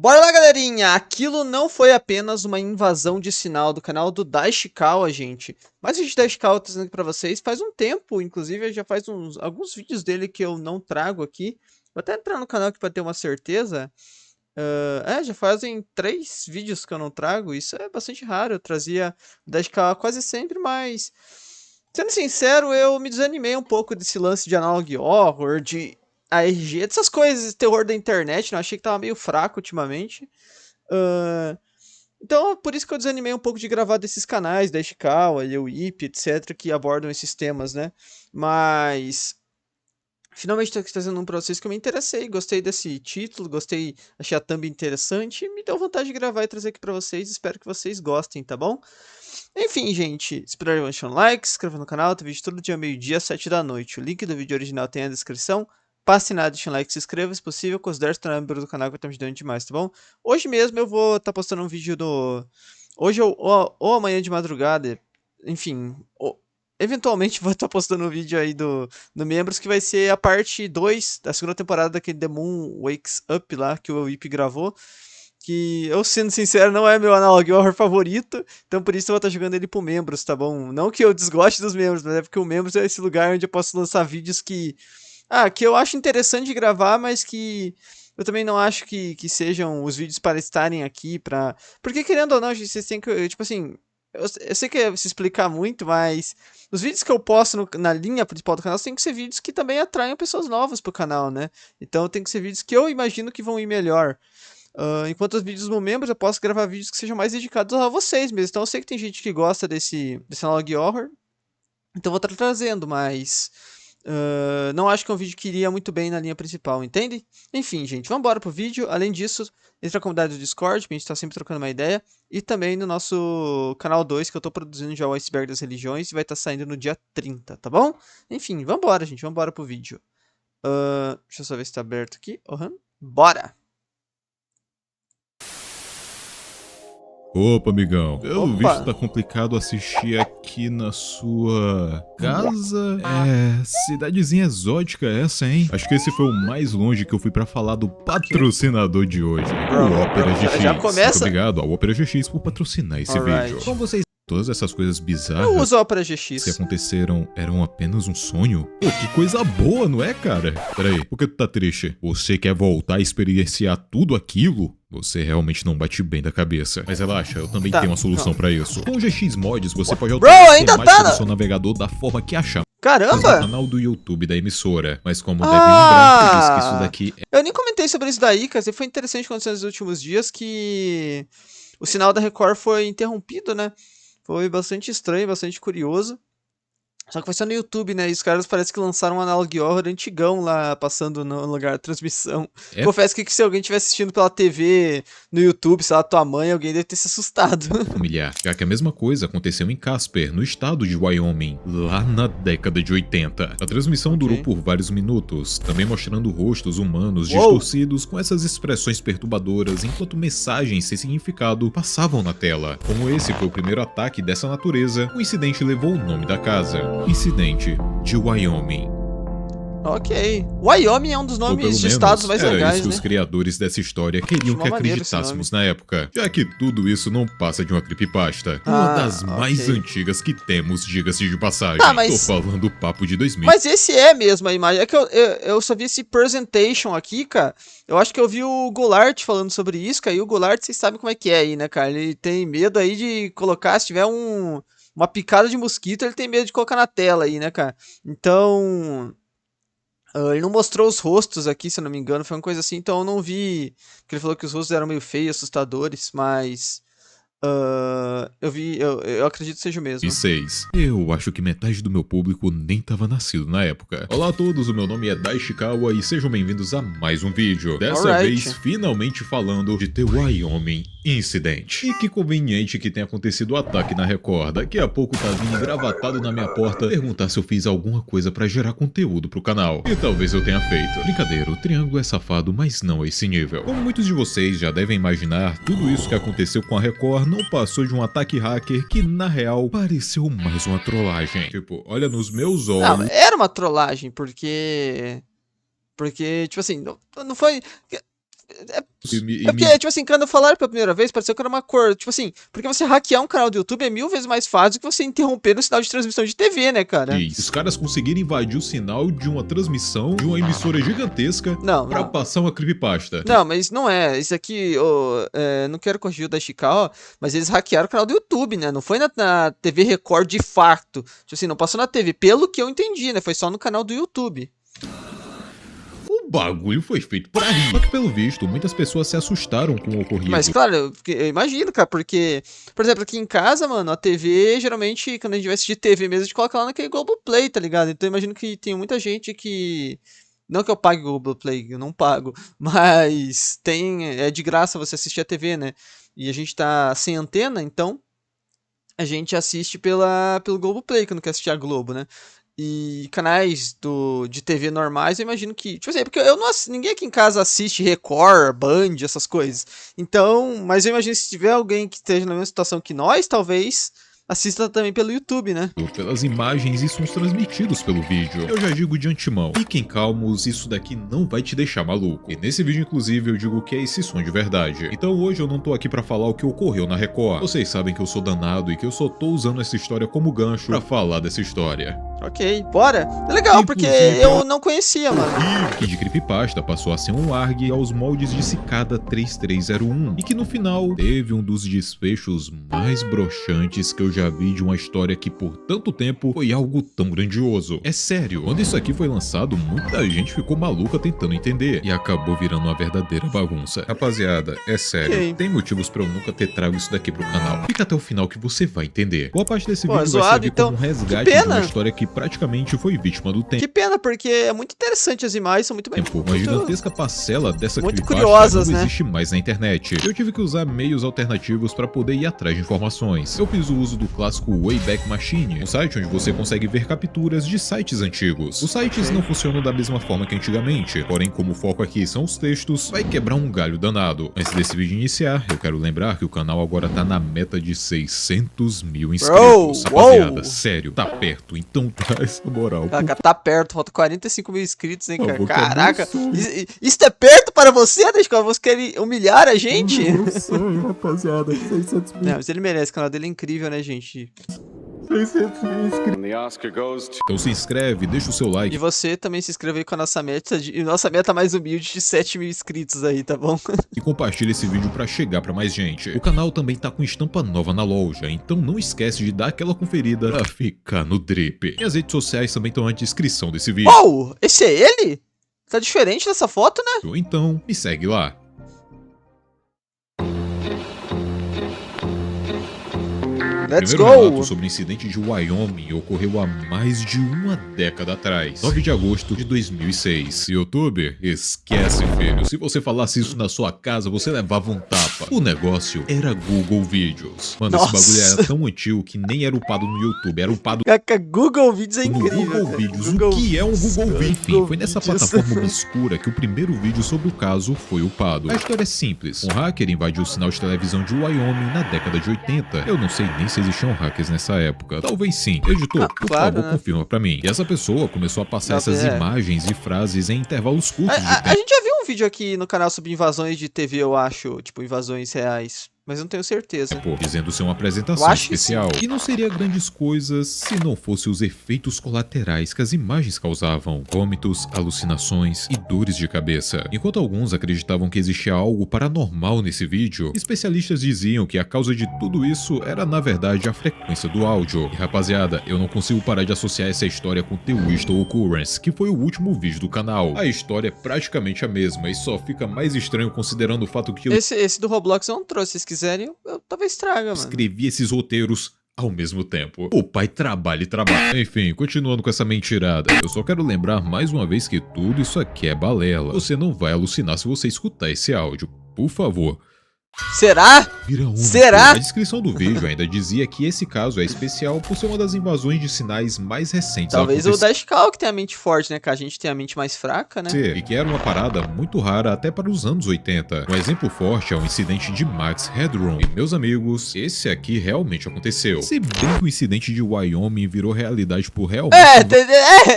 Bora lá, galerinha! Aquilo não foi apenas uma invasão de sinal do canal do Daishikawa, gente. Mas o vídeo da Daishikawa eu tô trazendo aqui pra vocês faz um tempo, inclusive já faz alguns vídeos dele que eu não trago aqui. Vou até entrar no canal aqui pra ter uma certeza. Já fazem 3 vídeos que eu não trago, isso é bastante raro. Eu trazia o Daishikawa quase sempre, mas... Sendo sincero, eu me desanimei um pouco desse lance de analog horror, de ARG, dessas coisas, terror da internet, né? Eu achei que tava meio fraco ultimamente. Então, por isso que eu desanimei um pouco de gravar desses canais, da Ishikawa, Yewip, etc., que abordam esses temas, né? Mas... Finalmente tô aqui trazendo um pra vocês que eu me interessei, gostei desse título, gostei, achei a thumb interessante, e me deu vontade de gravar e trazer aqui pra vocês, espero que vocês gostem, tá bom? Enfim, gente, espero que deixem um like, se inscreva no canal, tem vídeo todo dia meio-dia, 7 da noite. O link do vídeo original tem na descrição. Passe nada, deixe um like, se inscreva, se possível, considere se tornar membro do canal que vai estar me ajudando demais, tá bom? Hoje mesmo eu vou estar postando um vídeo do... Hoje ou amanhã de madrugada, enfim... Eventualmente vou estar postando um vídeo aí do Membros, que vai ser a parte 2 da segunda temporada daquele The Moon Wakes Up lá, que o Whip gravou. Que eu, sendo sincero, não é meu analog horror favorito, então por isso eu vou estar jogando ele pro Membros, tá bom? Não que eu desgoste dos Membros, mas é porque o Membros é esse lugar onde eu posso lançar vídeos que eu acho interessante de gravar, mas que eu também não acho que sejam os vídeos para estarem aqui, porque querendo ou não, gente, vocês têm que, tipo assim, eu sei que é se explicar muito, mas os vídeos que eu posto na linha principal do canal tem que ser vídeos que também atraiam pessoas novas pro canal, né? Então tem que ser vídeos que eu imagino que vão ir melhor. Enquanto os vídeos no Membros, eu posso gravar vídeos que sejam mais dedicados a vocês mesmo. Então eu sei que tem gente que gosta desse analog horror, então eu vou estar trazendo, mas não acho que é um vídeo que iria muito bem na linha principal, entende? Enfim, gente, vamos embora pro vídeo. Além disso, entre a comunidade do Discord, que a gente tá sempre trocando uma ideia, e também no nosso canal 2, que eu tô produzindo já o Iceberg das Religiões, e vai estar saindo no dia 30, tá bom? Enfim, vamos embora, gente, vamos embora pro vídeo. Deixa eu só ver se tá aberto aqui. Bora! Opa, amigão. Pelo visto tá complicado assistir aqui na sua casa. Cidadezinha exótica essa, hein? Acho que esse foi o mais longe que eu fui pra falar do patrocinador de hoje. O Opera GX. Já começa? Muito obrigado ao Opera GX por patrocinar esse vídeo. Como vocês... Todas essas coisas bizarras eu uso o Opera GX. que aconteceram eram apenas um sonho? Pô, que coisa boa, não é, cara? Peraí, por que tu tá triste? Você quer voltar a experienciar tudo aquilo? Você realmente não bate bem da cabeça. Mas relaxa, eu também tenho uma solução pra isso. Com o GX Mods, você pode alterar a temática do seu navegador da forma que achar. Caramba! No canal do YouTube da emissora. Mas como deve lembrar, eu disse que isso daqui eu nem comentei sobre isso daí, cara. Foi interessante acontecer nos últimos dias que o sinal da Record foi interrompido, né? Foi bastante estranho, bastante curioso. Só que foi só no YouTube, né? E os caras parece que lançaram um analog horror antigão lá, passando no lugar da transmissão. Confesso que se alguém estiver assistindo pela TV, no YouTube, sei lá, tua mãe, alguém deve ter se assustado. Familiar, já que a mesma coisa aconteceu em Casper, no estado de Wyoming, lá na década de 80. A transmissão durou por vários minutos, também mostrando rostos humanos distorcidos com essas expressões perturbadoras, enquanto mensagens sem significado passavam na tela. Como esse foi o primeiro ataque dessa natureza, o incidente levou o nome da casa. Incidente de Wyoming. Ok. Wyoming é um dos nomes de estados mais legais, isso que os criadores dessa história queriam que acreditássemos na época, já que tudo isso não passa de uma creepypasta. Uma das mais antigas que temos, diga-se de passagem. Tô falando papo de 2000. Mas esse é mesmo a imagem. É que eu só vi esse presentation aqui, cara. Eu acho que eu vi o Goulart falando sobre isso, cara. E o Goulart, vocês sabem como é que é aí, né, cara? Ele tem medo aí de colocar, se tiver uma picada de mosquito, ele tem medo de colocar na tela aí, né, cara? Então... ele não mostrou os rostos aqui, se eu não me engano, foi uma coisa assim, então eu não vi... Porque ele falou que os rostos eram meio feios, assustadores, mas... eu acredito que seja o mesmo. E 6. Eu acho que metade do meu público nem tava nascido na época. Olá a todos, o meu nome é Daishikawa e sejam bem-vindos a mais um vídeo. Dessa vez, finalmente falando de The Wyoming Incident. E que conveniente que tenha acontecido o ataque na Record. Daqui a pouco tá vindo engravatado na minha porta perguntar se eu fiz alguma coisa pra gerar conteúdo pro canal. E talvez eu tenha feito. Brincadeira, o Triângulo é safado, mas não a esse nível. Como muitos de vocês já devem imaginar, tudo isso que aconteceu com a Record não passou de um ataque hacker que, na real, pareceu mais uma trollagem. Tipo, olha nos meus olhos... Não, era uma trollagem, porque, tipo assim, não foi... Porque, tipo assim, quando falaram pela primeira vez, pareceu que era uma cor. Tipo assim, porque você hackear um canal do YouTube é 1000 vezes mais fácil do que você interromper no sinal de transmissão de TV, né, cara? Os caras conseguiram invadir o sinal de uma transmissão de uma emissora gigantesca pra passar uma creepypasta. Não, mas não é. Isso aqui, não quero corrigir o da Ishikawa, mas eles hackearam o canal do YouTube, né? Não foi na TV Record de fato. Tipo assim, não passou na TV, pelo que eu entendi, né? Foi só no canal do YouTube. O bagulho foi feito pra rir. Só que, pelo visto, muitas pessoas se assustaram com o ocorrido. Mas, claro, eu imagino, cara, porque... Por exemplo, aqui em casa, mano, a TV, geralmente, quando a gente vai assistir TV mesmo, a gente coloca lá naquele Globoplay, tá ligado? Então eu imagino que tem muita gente que... Não que eu pague o Globoplay, eu não pago. Mas é de graça você assistir a TV, né? E a gente tá sem antena, então... A gente assiste pelo Globoplay, quando quer assistir a Globo, né? E canais de TV normais, eu imagino que... Tipo assim, porque ninguém aqui em casa assiste Record, Band, essas coisas. Então, mas eu imagino que se tiver alguém que esteja na mesma situação que nós, talvez assista também pelo YouTube, né? Pelas imagens e sons transmitidos pelo vídeo. Eu já digo de antemão, fiquem calmos, isso daqui não vai te deixar maluco. E nesse vídeo, inclusive, eu digo que é esse som de verdade. Então hoje eu não tô aqui pra falar o que ocorreu na Record. Vocês sabem que eu sou danado e que eu só tô usando essa história como gancho pra falar dessa história. Ok, bora. É legal, porque eu não conhecia, mano. E de creepypasta passou a ser um ARG aos moldes de Cicada 3301. E que no final teve um dos desfechos mais broxantes que eu já vi de uma história que por tanto tempo foi algo tão grandioso. É sério, quando isso aqui foi lançado, muita gente ficou maluca tentando entender. E acabou virando uma verdadeira bagunça. Rapaziada, é sério, tem motivos pra eu nunca ter trago isso daqui pro canal. Fica até o final que você vai entender. Boa parte desse vídeo vai servir como um resgate de uma história que praticamente foi vítima do tempo. Que pena, porque é muito interessante, as imagens são muito bem... Uma gigantesca parcela dessa muito curiosas, não existe mais na internet. Eu tive que usar meios alternativos para poder ir atrás de informações. Eu fiz o uso do clássico Wayback Machine, um site onde você consegue ver capturas de sites antigos. Os sites não funcionam da mesma forma que antigamente, porém como o foco aqui são os textos, vai quebrar um galho danado. Antes desse vídeo iniciar, eu quero lembrar que o canal agora tá na meta de 600 mil inscritos. Rapaziada, sério, tá perto, então traz a moral. Caraca, tá perto, falta 45 mil inscritos, hein, cara? Caraca, isso é perto para você, Deixa? Você quer humilhar a gente? Meu sonho, rapaziada, 600 mil. Não, mas ele merece, o canal dele é incrível, né, gente? 600 mil inscritos. Então se inscreve, deixa o seu like. E você também se inscreve aí com a nossa meta, e nossa meta mais humilde de 7 mil inscritos aí, tá bom? E compartilha esse vídeo pra chegar pra mais gente. O canal também tá com estampa nova na loja, então não esquece de dar aquela conferida pra ficar no drip. E as redes sociais também estão na descrição desse vídeo. Oh, esse é ele? Tá diferente dessa foto, né? Então, me segue lá. Let's Primeiro go! relato sobre o incidente de Wyoming ocorreu há mais de uma década atrás, 9 de agosto de 2006. YouTube? Esquece, filho. Se você falasse isso na sua casa, você levava um tapa. O negócio era Google Vídeos. Mano, esse bagulho era tão antigo que nem era upado no YouTube, era upado Google Vídeos é incrível. No Google Vídeos. O que é um Google Vídeo? Enfim, foi nessa plataforma obscura que o primeiro vídeo sobre o caso foi upado. A história é simples. Um hacker invadiu o sinal de televisão de Wyoming na década de 80. Eu não sei nem se existiam hackers nessa época. Talvez sim. Editor, por favor, confirma pra mim. E essa pessoa começou a passar essas imagens e frases em intervalos curtos de tempo. A gente já viu um vídeo aqui no canal sobre invasões de TV, eu acho. Tipo, invasões reais. Mas não tenho certeza. Dizendo ser uma apresentação especial. E não seria grandes coisas se não fosse os efeitos colaterais que as imagens causavam. Vômitos, alucinações e dores de cabeça. Enquanto alguns acreditavam que existia algo paranormal nesse vídeo, especialistas diziam que a causa de tudo isso era na verdade a frequência do áudio. E rapaziada, eu não consigo parar de associar essa história com The Whistle Occurrence, que foi o último vídeo do canal. A história é praticamente a mesma e só fica mais estranho considerando o fato que Esse do Roblox eu não trouxe, se quiserem eu talvez traga, mano. Escrevi esses roteiros ao mesmo tempo. O pai trabalha e trabalha. Enfim, continuando com essa mentirada, eu só quero lembrar mais uma vez que tudo isso aqui é balela. Você não vai alucinar se você escutar esse áudio, por favor. Será? Vira único. Será? A descrição do vídeo ainda dizia que esse caso é especial por ser uma das invasões de sinais mais recentes. Talvez o Dashcal que tem a mente forte, né? Que a gente tem a mente mais fraca, né? E que era uma parada muito rara até para os anos 80. Um exemplo forte é o incidente de Max Headroom. E, meus amigos, esse aqui realmente aconteceu. Se bem que o incidente de Wyoming virou realidade por realmente...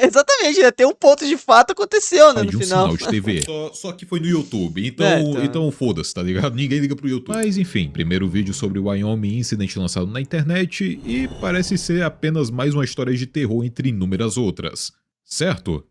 Exatamente, né? Tem um ponto de fato aconteceu, né? No final. Sinal de TV. Só que foi no YouTube. Então foda-se, tá ligado? Ninguém liga pro YouTube. Mas enfim, primeiro vídeo sobre o Wyoming incidente lançado na internet e parece ser apenas mais uma história de terror entre inúmeras outras. Certo?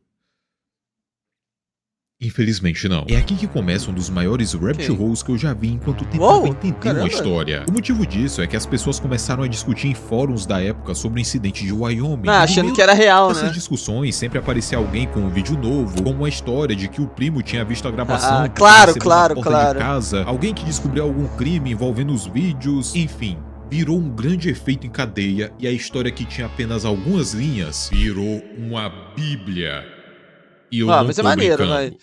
Infelizmente não. É aqui que começa um dos maiores rabbit holes que eu já vi enquanto tentava entender uma história. O motivo disso é que as pessoas começaram a discutir em fóruns da época sobre o incidente de Wyoming. Achando que era real, né? Nessas discussões sempre aparecia alguém com um vídeo novo, com uma história de que o primo tinha visto a gravação. Claro. De casa, alguém que descobriu algum crime envolvendo os vídeos, enfim. Virou um grande efeito em cadeia e a história que tinha apenas algumas linhas virou uma bíblia. E eu não mas tô é maneiro, brincando. vai.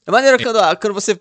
É maneiro quando você...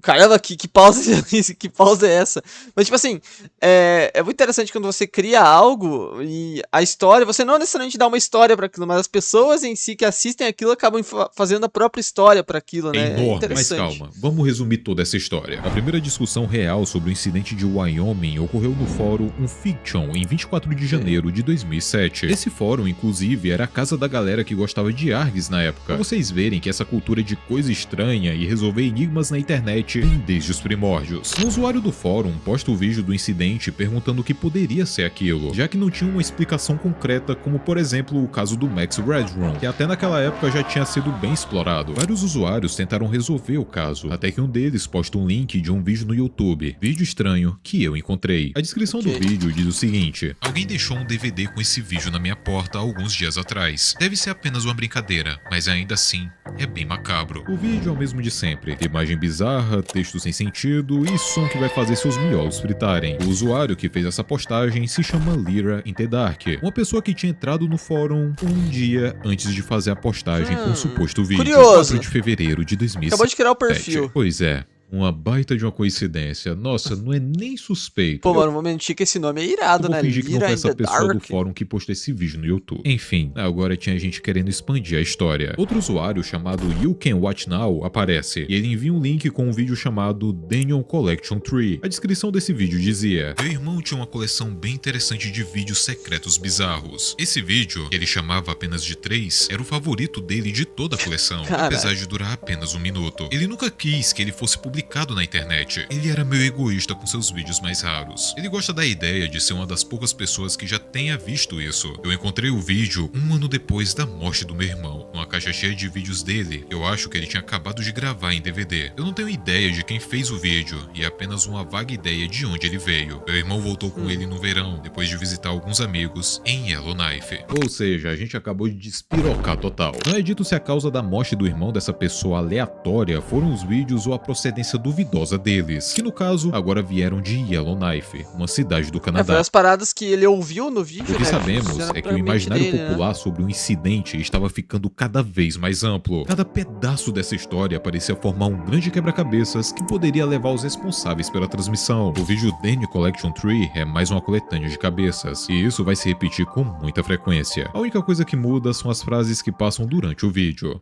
Caramba, que pausa é essa? Mas, tipo assim, é muito interessante quando você cria algo e a história... Você não necessariamente dá uma história para aquilo, mas as pessoas em si que assistem aquilo acabam fazendo a própria história para aquilo, né? É enorme, interessante. mas calma, vamos resumir toda essa história. A primeira discussão real sobre o incidente de Wyoming ocorreu no fórum Unfiction em 24 de janeiro de 2007. Esse fórum, inclusive, era a casa da galera que gostava de ARGs na época. Pra vocês verem que essa cultura de coisa estranha e resolver enigmas na internet vem desde os primórdios. Um usuário do fórum posta o vídeo do incidente perguntando o que poderia ser aquilo, já que não tinha uma explicação concreta, como por exemplo o caso do Max Headroom, que até naquela época já tinha sido bem explorado. Vários usuários tentaram resolver o caso, até que um deles posta um link de um vídeo no YouTube, vídeo estranho que eu encontrei. A descrição do vídeo diz o seguinte: alguém deixou um DVD com esse vídeo na minha porta alguns dias atrás. Deve ser apenas uma brincadeira, mas ainda assim é bem macabro. O vídeo é o mesmo de sempre, imagem bizarra, texto sem sentido e som que vai fazer seus miolos fritarem. O usuário que fez essa postagem se chama Lyra in the Dark, uma pessoa que tinha entrado no fórum um dia antes de fazer a postagem com o suposto vídeo. Curioso. 4 de fevereiro de 2007. Acabou de criar o perfil. Pois é. Uma baita de uma coincidência. Nossa, não é nem suspeito. Pô, mano, vou mentir que esse nome é irado, né? Eu vou fingir que não foi essa pessoa do fórum que postou esse vídeo no YouTube. Enfim, agora tinha gente querendo expandir a história. Outro usuário chamado You Can Watch Now aparece, e ele envia um link com um vídeo chamado Daniel Collection Tree. A descrição desse vídeo dizia: meu irmão tinha uma coleção bem interessante de vídeos secretos bizarros. Esse vídeo, que ele chamava apenas de 3, era o favorito dele de toda a coleção, apesar de durar apenas 1 minuto. Ele nunca quis que ele fosse publicado na internet. Ele era meio egoísta com seus vídeos mais raros. Ele gosta da ideia de ser uma das poucas pessoas que já tenha visto isso. Eu encontrei o vídeo 1 ano depois da morte do meu irmão, numa caixa cheia de vídeos dele. Eu acho que ele tinha acabado de gravar em DVD. Eu não tenho ideia de quem fez o vídeo, e é apenas uma vaga ideia de onde ele veio. Meu irmão voltou com ele no verão, depois de visitar alguns amigos em Yellowknife. Ou seja, a gente acabou de despirocar total. Não é dito se a causa da morte do irmão dessa pessoa aleatória foram os vídeos ou a procedência duvidosa deles, que no caso agora vieram de Yellowknife, uma cidade do Canadá. Foi as paradas que ele ouviu no vídeo, O que sabemos é que o imaginário popular sobre o incidente estava ficando cada vez mais amplo. Cada pedaço dessa história parecia formar um grande quebra-cabeças que poderia levar os responsáveis pela transmissão. O vídeo Daniel Collection Tree é mais uma coletânea de cabeças, e isso vai se repetir com muita frequência. A única coisa que muda são as frases que passam durante o vídeo.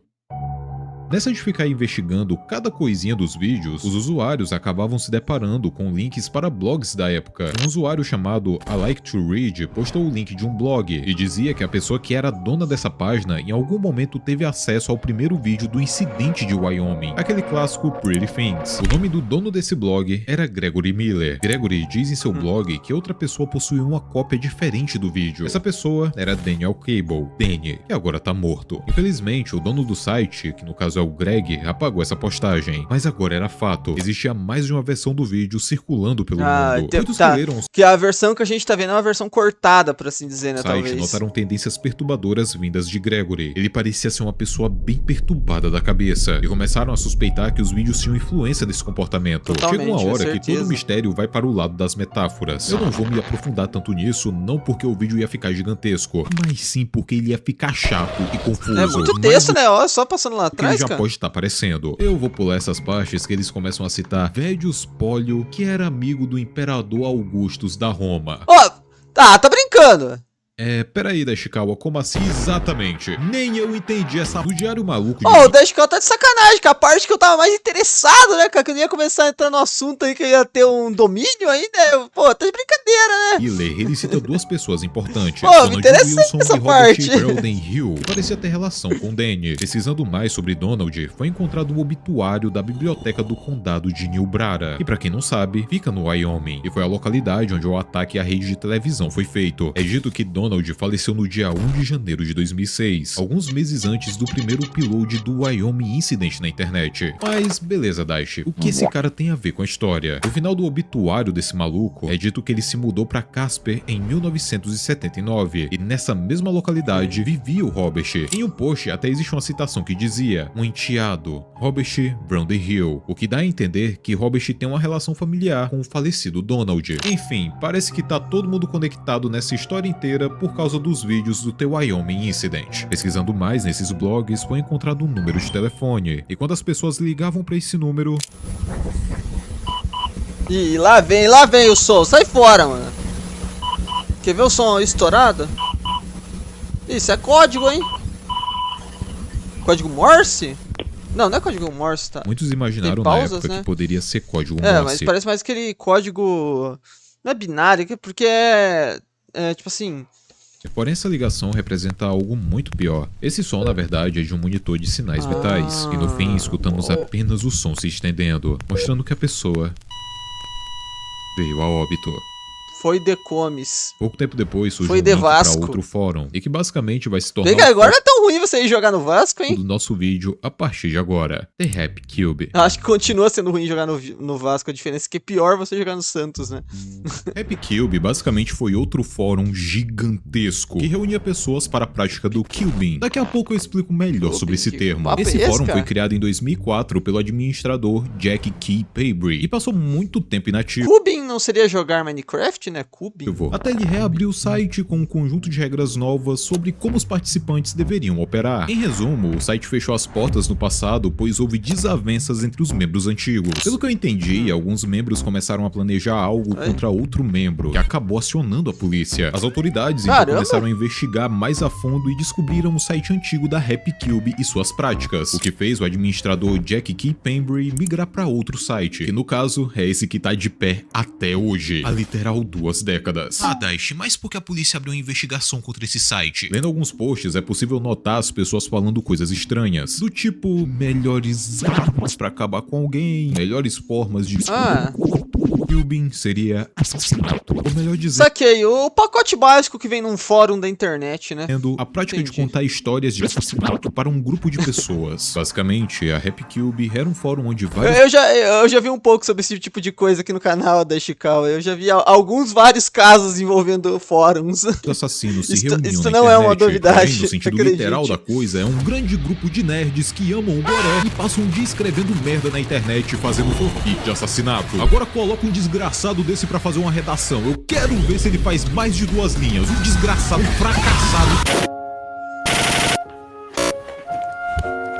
Nessa de ficar investigando cada coisinha dos vídeos, os usuários acabavam se deparando com links para blogs da época. Um usuário chamado I Like to Read postou o link de um blog e dizia que a pessoa que era dona dessa página em algum momento teve acesso ao primeiro vídeo do incidente de Wyoming, aquele clássico Pretty Things. O nome do dono desse blog era Gregory Miller. Gregory diz em seu blog que outra pessoa possuía uma cópia diferente do vídeo. Essa pessoa era Daniel Cable, Danny, que agora tá morto. Infelizmente, o dono do site, que no caso é o Greg, apagou essa postagem, mas agora era fato. Existia mais de uma versão do vídeo circulando pelo mundo. Muitos leram que a versão que a gente tá vendo é uma versão cortada, por assim dizer, né, talvez. Notaram tendências perturbadoras vindas de Gregory. Ele parecia ser uma pessoa bem perturbada da cabeça, e começaram a suspeitar que os vídeos tinham influência desse comportamento. Chega uma hora que todo o mistério vai para o lado das metáforas. Eu não vou me aprofundar tanto nisso, não porque o vídeo ia ficar gigantesco, mas sim porque ele ia ficar chato e confuso. É muito texto, né? Ó, só passando lá atrás. já pode estar aparecendo. Eu vou pular essas partes que eles começam a citar Védius Polio, que era amigo do imperador Augustus da Roma. Ó, tá brincando. Peraí, Dashikawa, como assim exatamente? Nem eu entendi essa do Diário Maluco. O Dashikawa tá de sacanagem, que a parte que eu tava mais interessado, né, cara, que eu ia começar a entrar no assunto aí, que eu ia ter um domínio aí, né, pô, tá de brincadeira, né? Hiller, ele cita duas pessoas importantes, Pô, me interessei Wilson nessa e Robert parte. Braden Hill, que parecia ter relação com Danny. Pesquisando mais sobre Donald, foi encontrado um obituário da biblioteca do condado de Nilbrara, que pra quem não sabe, fica no Wyoming, e foi a localidade onde o ataque à rede de televisão foi feito. É dito que Donald faleceu no dia 1 de janeiro de 2006, alguns meses antes do primeiro upload do Wyoming Incident na internet. Mas beleza, Dash, o que esse cara tem a ver com a história? No final do obituário desse maluco, é dito que ele se mudou pra Casper em 1979, e nessa mesma localidade vivia o Robert. Em um post até existe uma citação que dizia, um enteado, Robert Braden Hill, o que dá a entender que Robert tem uma relação familiar com o falecido Donald. Enfim, parece que tá todo mundo conectado nessa história inteira por causa dos vídeos do The Wyoming Incident. Pesquisando mais nesses blogs, foi encontrado um número de telefone, e quando as pessoas ligavam pra esse número... Ih, lá vem o som, sai fora, mano. Quer ver o som estourado? Isso é código, hein? Código Morse? Não é código Morse, tá? Muitos imaginaram pausas, na época, né, que poderia ser código Morse. Morse. Mas parece mais aquele código... Não é binário, porque é tipo assim... Porém, essa ligação representa algo muito pior. Esse som, na verdade, é de um monitor de sinais vitais, e no fim escutamos apenas o som se estendendo, mostrando que a pessoa veio a óbito. Foi The Comes. Pouco tempo depois surgiu um link pra outro fórum, e que basicamente vai se tornar agora não é tão ruim você ir jogar no Vasco, hein? do nosso vídeo a partir de agora. The Rap Cube. Acho que continua sendo ruim jogar no Vasco, a diferença é que é pior você jogar no Santos, né? Rap Cube basicamente foi outro fórum gigantesco que reunia pessoas para a prática do cubing. Daqui a pouco eu explico melhor sobre esse termo. Esse fórum foi criado em 2004 pelo administrador Jack Key Pabry e passou muito tempo inativo. Cubing não seria jogar Minecraft, né? Cubing. Até ele reabrir o site com um conjunto de regras novas sobre como os participantes deveriam operar. Em resumo, o site fechou as portas no passado, pois houve desavenças entre os membros antigos. Pelo que eu entendi, alguns membros começaram a planejar algo contra outro membro, que acabou acionando a polícia. As autoridades então começaram a investigar mais a fundo e descobriram o site antigo da RapCube e suas práticas, o que fez o administrador Jack Key Pembry migrar para outro site, que no caso é esse que tá de pé até hoje, há literal 2 décadas. Dash, mas por que a polícia abriu uma investigação contra esse site? Lendo alguns posts, é possível notar as pessoas falando coisas estranhas, do tipo, melhores armas pra acabar com alguém, melhores formas de... Cubing seria assassinato, ou melhor dizendo... Saquei, o pacote básico que vem num fórum da internet, né? A prática de contar histórias de assassinato para um grupo de pessoas. Basicamente, a RapCube era um fórum onde vários... Eu já vi um pouco sobre esse tipo de coisa aqui no canal da Ishikawa. Eu já vi vários casos envolvendo fóruns. Os assassinos se reuniam isso na não internet, é uma novidade, porém, no sentido literal da coisa, é um grande grupo de nerds que amam o Boré e passam um dia escrevendo merda na internet fazendo fanfic de assassinato. Agora coloca um desgraçado desse pra fazer uma redação. Eu quero ver se ele faz mais de 2 linhas. Um desgraçado fracassado.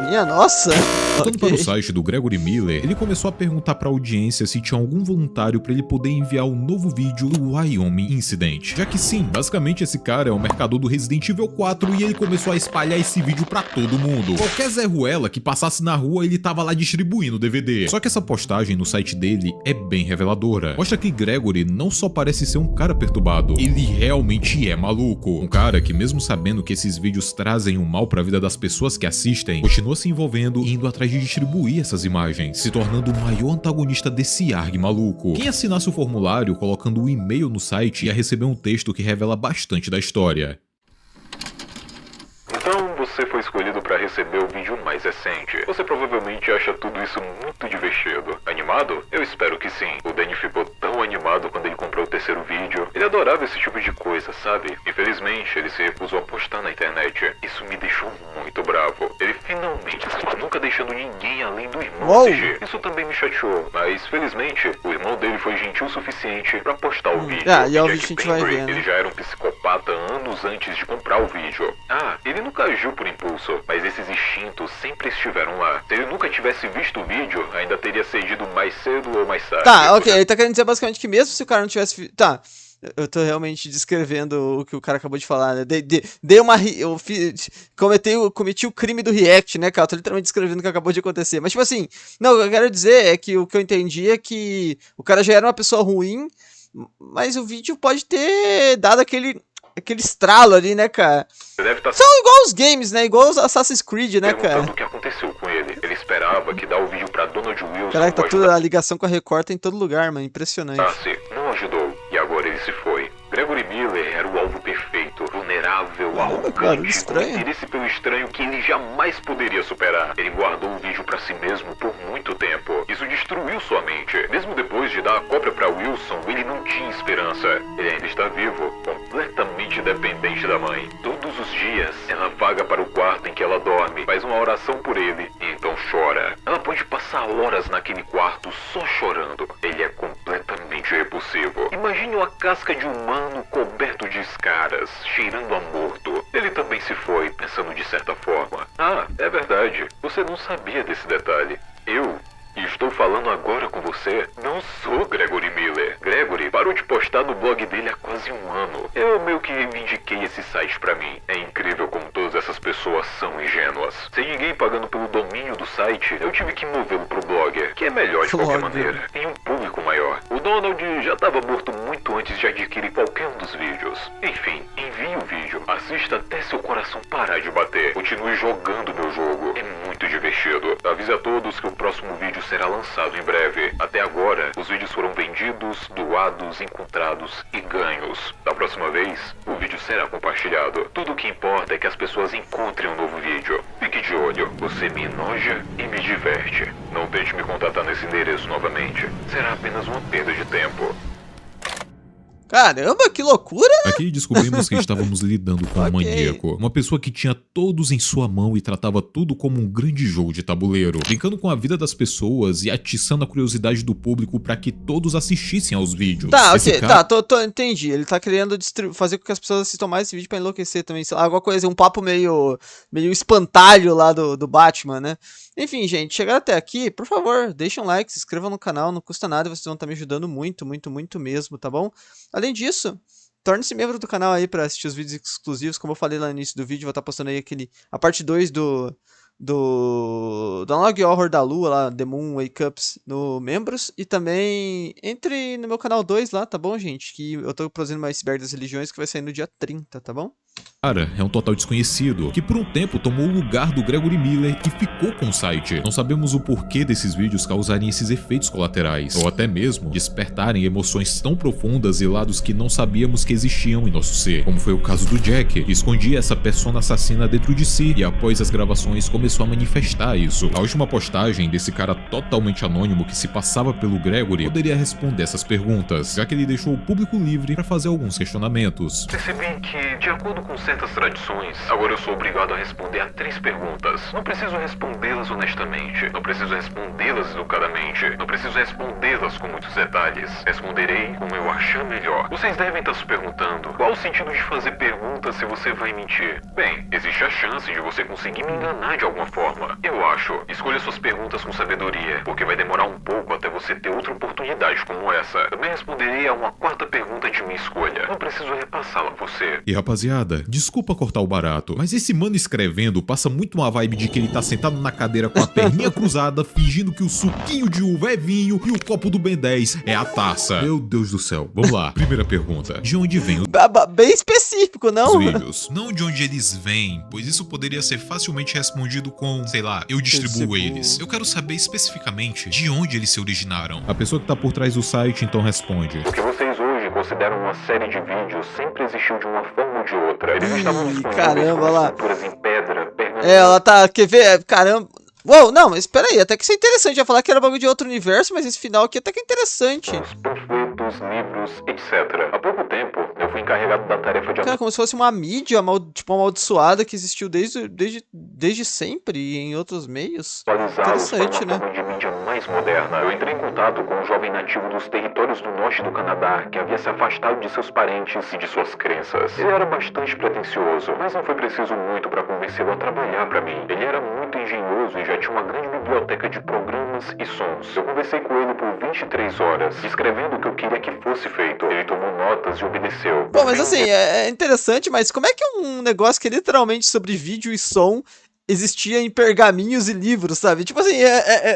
Minha nossa! Voltando para o site do Gregory Miller, ele começou a perguntar para a audiência se tinha algum voluntário para ele poder enviar um novo vídeo do Wyoming Incident. Já que sim, basicamente esse cara é o mercador do Resident Evil 4 e ele começou a espalhar esse vídeo para todo mundo. Qualquer Zé Ruela que passasse na rua, ele tava lá distribuindo o DVD. Só que essa postagem no site dele é bem reveladora. Mostra que Gregory não só parece ser um cara perturbado, ele realmente é maluco. Um cara que mesmo sabendo que esses vídeos trazem um mal para a vida das pessoas que assistem, continua se envolvendo e indo atrás de distribuir essas imagens, se tornando o maior antagonista desse ARG maluco. Quem assinasse o formulário colocando o e-mail no site ia receber um texto que revela bastante da história. Então você foi escolhido para receber o vídeo mais recente. Você provavelmente acha tudo isso muito divertido. Animado? Eu espero que sim. O Danny ficou tão animado quando ele comprou o terceiro vídeo. Ele adorava esse tipo de coisa, sabe? Infelizmente, ele se recusou a postar na internet. Isso me deixou muito bravo. Ele finalmente nunca deixando ninguém além do irmão CG. Isso também me chateou, mas felizmente o irmão dele foi gentil o suficiente para postar o vídeo. E é o vídeo que a gente vai ver, né? Ele já era um psicopata data anos antes de comprar o vídeo. Ah, ele nunca agiu por impulso, mas esses instintos sempre estiveram lá. Se ele nunca tivesse visto o vídeo, ainda teria cedido mais cedo ou mais tarde. Tá, ok, ele tá querendo dizer basicamente que mesmo se o cara não tivesse... Tá, eu tô realmente descrevendo o que o cara acabou de falar, né? Dei uma... Cometi o crime do react, né, cara? Eu tô literalmente descrevendo o que acabou de acontecer. Mas, tipo assim, não, o que eu quero dizer é que o que eu entendi é que o cara já era uma pessoa ruim, mas o vídeo pode ter dado aquele estralo ali, né, cara? São igual os games, né? Igual os Assassin's Creed, né, cara? O que aconteceu com ele. Ele esperava que dar o vídeo pra Donald Wilson... Caraca, tá tudo, a ligação com a Record tá em todo lugar, mano. Impressionante. Não ajudou. E agora ele se foi. Gregory Miller era o alvo perfeito, vulnerável, arrogante, com interesse pelo estranho que ele jamais poderia superar. Ele guardou o vídeo pra si mesmo por muito tempo. Isso destruiu sua mente. Mesmo depois de dar a cópia pra Wilson, ele não tinha esperança. Ele ainda está vivo, completamente dependente da mãe. Todos os dias, ela vaga para o quarto em que ela dorme, faz uma oração por ele e então chora. Ela pode passar horas naquele quarto só chorando. Ele é completamente repulsivo. Imagine uma casca de humano coberto de escaras, cheirando a morto. Ele também se foi, pensando de certa forma. Ah, é verdade. Você não sabia desse detalhe. E estou falando agora com você, não sou Gregory Miller. Gregory parou de postar no blog dele há quase um ano. Eu meio que reivindiquei esse site pra mim. É incrível como todas essas pessoas são ingênuas. Sem ninguém pagando pelo domínio do site, eu tive que movê-lo pro blogger, que é melhor de qualquer maneira. Tem um público maior. O Donald já estava morto muito antes de adquirir qualquer um dos vídeos. Enfim, envie o vídeo, assista até seu coração parar de bater. Continue jogando meu jogo. É muito divertido. Avise a todos que o próximo vídeo será lançado em breve. Até agora, os vídeos foram vendidos, doados, encontrados e ganhos. Da próxima vez, o vídeo será compartilhado. Tudo o que importa é que as pessoas encontrem um novo vídeo. Fique de olho, você me enoja e me diverte. Não tente me contatar nesse endereço novamente. Será apenas uma perda de tempo. Caramba, que loucura! Aqui descobrimos que estávamos lidando com um maníaco. Uma pessoa que tinha todos em sua mão e tratava tudo como um grande jogo de tabuleiro, brincando com a vida das pessoas e atiçando a curiosidade do público para que todos assistissem aos vídeos. Tá, ok, entendi. Ele tá querendo fazer com que as pessoas assistam mais esse vídeo pra enlouquecer também. Sei lá, alguma coisa, um papo meio espantalho lá do Batman, né? Enfim, gente, chegaram até aqui, por favor, deixem um like, se inscrevam no canal, não custa nada, vocês vão estar me ajudando muito, muito, muito mesmo, tá bom? Além disso, torne-se membro do canal aí pra assistir os vídeos exclusivos, como eu falei lá no início do vídeo, vou estar postando aí a parte 2 do Download Horror da Lua, lá, The Moon Wake Ups, no Membros, e também entre no meu canal 2 lá, tá bom, gente? Que eu tô produzindo uma Iceberg das Religiões que vai sair no dia 30, tá bom? Cara, é um total desconhecido, que por um tempo tomou o lugar do Gregory Miller e ficou com o site. Não sabemos o porquê desses vídeos causarem esses efeitos colaterais, ou até mesmo despertarem emoções tão profundas e lados que não sabíamos que existiam em nosso ser, como foi o caso do Jack, que escondia essa persona assassina dentro de si e após as gravações começou a manifestar isso. A última postagem desse cara totalmente anônimo que se passava pelo Gregory poderia responder essas perguntas, já que ele deixou o público livre para fazer alguns questionamentos. Percebi que, de acordo com certas tradições, agora eu sou obrigado a responder a 3 perguntas. Não preciso respondê-las honestamente, não preciso respondê-las educadamente, não preciso respondê-las com muitos detalhes. Responderei como eu achar melhor. Vocês devem estar se perguntando, qual o sentido de fazer perguntas se você vai mentir? Bem, existe a chance de você conseguir me enganar de alguma forma. Eu acho, escolha suas perguntas com sabedoria, porque vai demorar um pouco até você ter outra oportunidade como essa. Também responderei a uma 4ª pergunta de minha escolha. Não preciso repassá-la a você. E rapaziada, desculpa cortar o barato, mas esse mano escrevendo passa muito uma vibe de que ele tá sentado na cadeira com a perninha cruzada, fingindo que o suquinho de uva é vinho e o copo do Ben 10 é a taça. Meu Deus do céu. Vamos lá. Primeira pergunta. De onde vem os bem específico, não? vídeos? Não de onde eles vêm, pois isso poderia ser facilmente respondido com, sei lá, eu distribuo eles. Eu quero saber especificamente de onde eles se originaram. A pessoa que tá por trás do site então responde. O que vocês hoje consideram uma série de vídeos sempre existiu de uma forma ou de outra. Eles estavam disponíveis caramba, como lá. esculturas em pedra, permanentes. Ela tá, quer ver? Caramba. Uou, não, mas peraí, até que isso é interessante. Eu ia falar que era bagulho de outro universo, mas esse final aqui até que é interessante. Os panfletos, livros, etc. Há pouco tempo, eu fui encarregado da tarefa de... Cara, como se fosse uma mídia, tipo, amaldiçoada que existiu desde sempre e em outros meios. Interessante, né? De mídia mais moderna. Eu entrei em contato com um jovem nativo dos territórios do norte do Canadá que havia se afastado de seus parentes e de suas crenças. Ele era bastante pretensioso, mas não foi preciso muito para convencê-lo a trabalhar para mim. Ele era muito engenhoso e já tinha uma grande biblioteca de programas e sons. Eu conversei com ele por 23 horas, descrevendo o que eu queria que fosse feito. Ele tomou notas e obedeceu. Bom, mas assim, é interessante, mas como é que um negócio que é literalmente sobre vídeo e som existia em pergaminhos e livros, sabe? Tipo assim,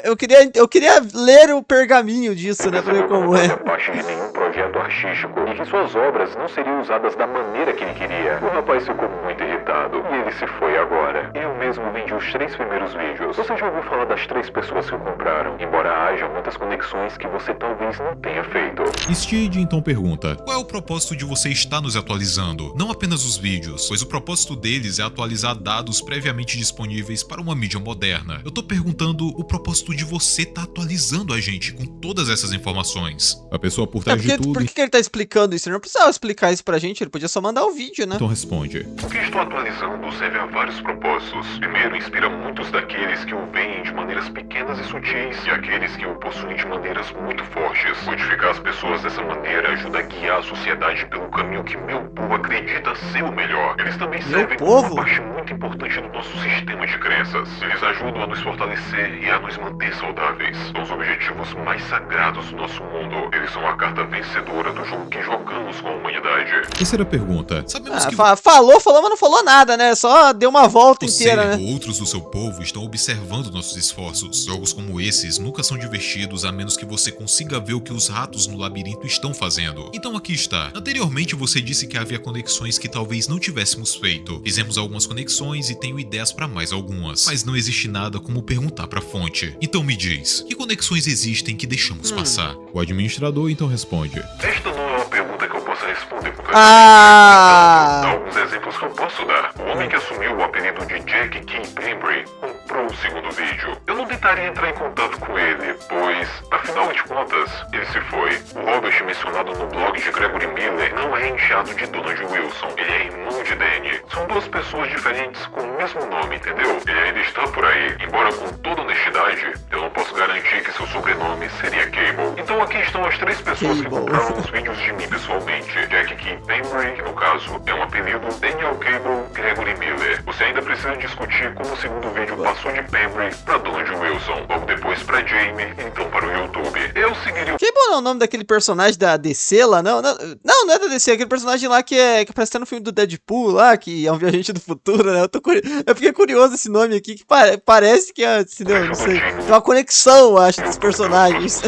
eu queria ler o pergaminho disso, né, pra ver como é. Não fazia parte de nenhum projeto artístico e que suas obras não seriam usadas da maneira que ele queria. O rapaz ficou muito irritado e ele se foi agora. Eu mesmo vendi os 3 primeiros vídeos. Você já ouviu falar das 3 pessoas que o compraram? Embora haja muitas conexões que você talvez não tenha feito. Steed então pergunta: qual é o propósito de você estar nos atualizando? Não apenas os vídeos, pois o propósito deles é atualizar dados previamente disponíveis para uma mídia moderna. Eu tô perguntando o propósito de você estar atualizando a gente com todas essas informações. A pessoa por trás de tudo... Por que ele tá explicando isso? Ele não precisava explicar isso pra gente, ele podia só mandar o vídeo, né? Então responde. O que estou atualizando serve a vários propósitos. Primeiro, inspira muitos daqueles que o veem de maneiras pequenas e sutis e aqueles que o possuem de maneiras muito fortes. Modificar as pessoas dessa maneira ajuda a guiar a sociedade pelo caminho que meu povo acredita ser o melhor. Eles também servem como uma parte muito importante do nosso sistema de crenças. Eles ajudam a nos fortalecer e a nos manter saudáveis. São os objetivos mais sagrados do nosso mundo. Eles são a carta vencedora do jogo que jogamos com a humanidade. Terceira pergunta. Sabemos que... Falou, mas não falou nada, né? Só deu uma volta inteira, né? Ou outros do seu povo estão observando nossos esforços. Jogos como esses nunca são divertidos a menos que você consiga ver o que os ratos no labirinto estão fazendo. Então aqui está. Anteriormente você disse que havia conexões que talvez não tivéssemos feito. Fizemos algumas conexões e tenho ideias para mais algumas, mas não existe nada como perguntar pra fonte. Então me diz, que conexões existem que deixamos passar? O administrador então responde: esta não é uma pergunta que eu possa responder com Ah! Alguns exemplos que eu posso dar. O homem que assumiu o apelido de Jack Key Bembry comprou o segundo vídeo. Eu não tentaria entrar em contato com ele, pois, afinal de contas, ele se foi. O Robert mencionado no blog de Gregory Miller não é enteado de Donald Wilson. Ele é irmão de Danny. São duas pessoas diferentes com o mesmo nome, entendeu? Ele ainda está por aí. Embora com toda honestidade, eu não posso garantir que seu sobrenome seria Cable. Então aqui estão as 3 pessoas que compraram os vídeos de mim pessoalmente. Jack Key Bembry, que no caso é um apelido, Daniel Cable, Gregory Miller. Você ainda precisa discutir como o segundo vídeo passou de Bembry para Donald Wilson, logo depois para Jamie, então para o YouTube. Eu seguiria o... Cable não é o nome daquele personagem da DC lá? Não é da DC, é aquele personagem lá que aparece até no filme do Deadpool lá, que é um viajante do futuro, né? Eu fiquei curioso esse nome aqui, que parece que é, não sei, tem uma conexão, eu acho, dos personagens.